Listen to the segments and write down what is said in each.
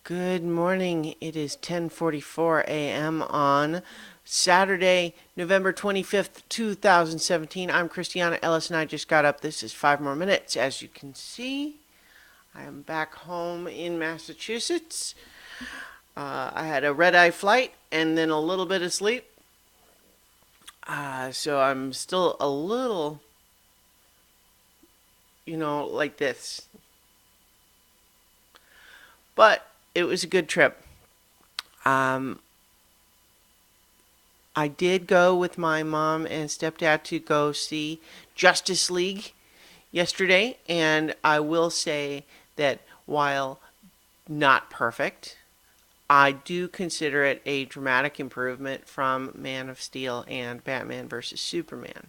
Good morning. It is 10:44 a.m. on Saturday, November 25th, 2017. I'm Christiana Ellis and I just got up. This is 5 more minutes. As you can see, I am back home in Massachusetts. I had a red-eye flight and then a little bit of sleep. So I'm still a little, like this. But it was a good trip. Um, I did go with my mom and stepdad to go see Justice League yesterday, and I will say that while not perfect, I do consider it a dramatic improvement from Man of Steel and Batman vs. Superman.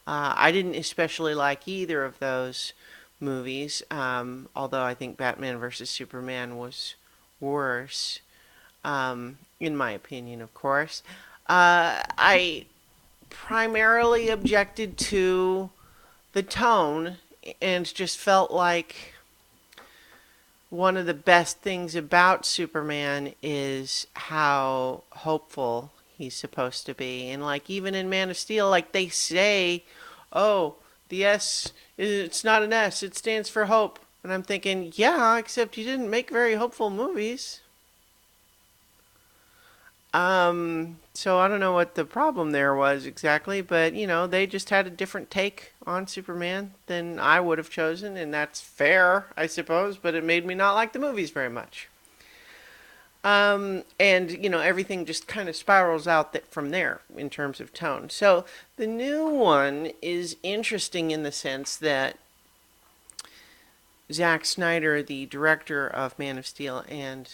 I didn't especially like either of those movies, although I think Batman vs. Superman was worse, in my opinion, of course. I primarily objected to the tone and just felt like one of the best things about Superman is how hopeful he's supposed to be. And like even in Man of Steel, like they say, oh, the S, it's not an S, it stands for hope. And I'm thinking, yeah, except you didn't make very hopeful movies. So I don't know what the problem there was exactly, but they just had a different take on Superman than I would have chosen, and that's fair, I suppose, but it made me not like the movies very much. And everything just kind of spirals out from there in terms of tone. So the new one is interesting in the sense that Zack Snyder, the director of Man of Steel and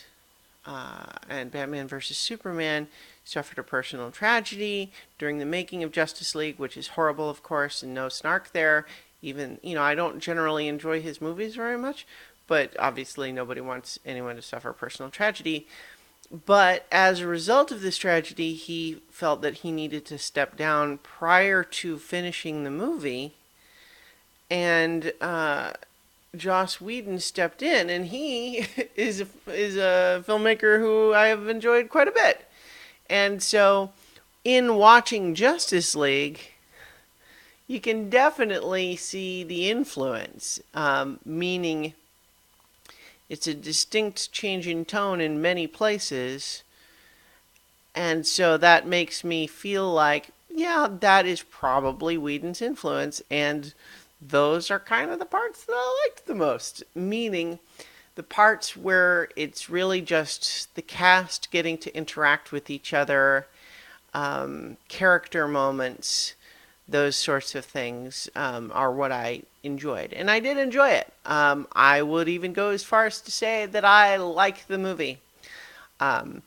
Batman vs. Superman, suffered a personal tragedy during the making of Justice League, which is horrible, of course, and no snark there. Even, I don't generally enjoy his movies very much, but obviously nobody wants anyone to suffer a personal tragedy. But as a result of this tragedy, he felt that he needed to step down prior to finishing the movie. And Joss Whedon stepped in, and he is a filmmaker who I have enjoyed quite a bit. And so, in watching Justice League, you can definitely see the influence, meaning it's a distinct change in tone in many places. And so that makes me feel like, yeah, that is probably Whedon's influence. And those are kind of the parts that I liked the most. Meaning the parts where it's really just the cast getting to interact with each other, character moments, those sorts of things are what I enjoyed. And I did enjoy it. I would even go as far as to say that I like the movie. Um,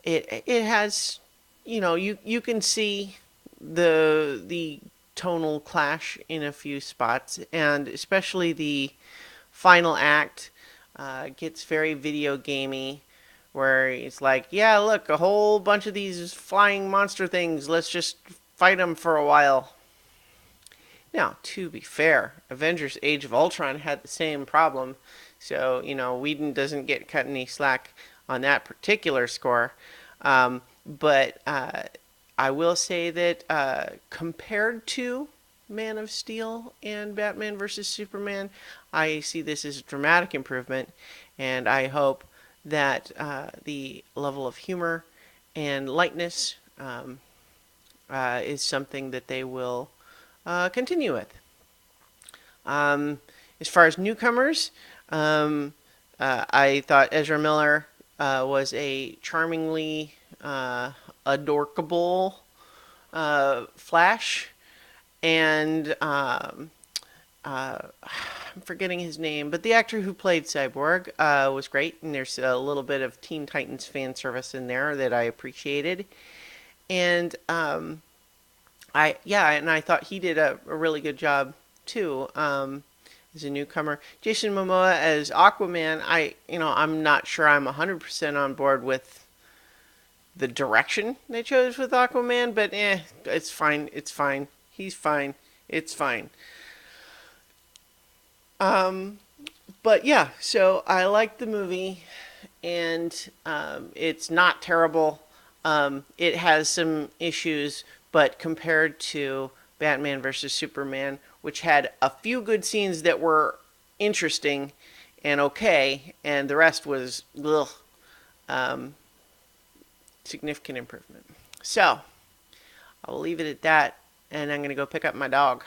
it has, you can see the tonal clash in a few spots, and especially the final act gets very video gamey, where it's like, yeah, look, a whole bunch of these flying monster things. Let's just fight them for a while. Now, to be fair, Avengers: Age of Ultron had the same problem, so Whedon doesn't get cut any slack on that particular score. But I will say that compared to Man of Steel and Batman vs. Superman, I see this as a dramatic improvement, and I hope that the level of humor and lightness is something that they will continue with. Um, as far as newcomers, I thought Ezra Miller was a charmingly adorkable Flash, and I'm forgetting his name, but the actor who played Cyborg was great, and there's a little bit of Teen Titans fan service in there that I appreciated, and I thought he did a really good job too. As a newcomer, Jason Momoa as Aquaman, I'm not sure I'm 100% on board with the direction they chose with Aquaman, but it's fine. It's fine. He's fine. It's fine. Um, but yeah, so I liked the movie, and it's not terrible. It has some issues, but compared to Batman versus Superman, which had a few good scenes that were interesting and okay, and the rest was ugh, significant improvement. So I'll leave it at that, and I'm going to go pick up my dog.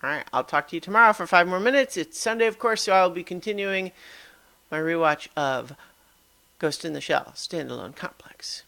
All right, I'll talk to you tomorrow for 5 more minutes. It's Sunday, of course, so I'll be continuing my rewatch of Ghost in the Shell Standalone Complex.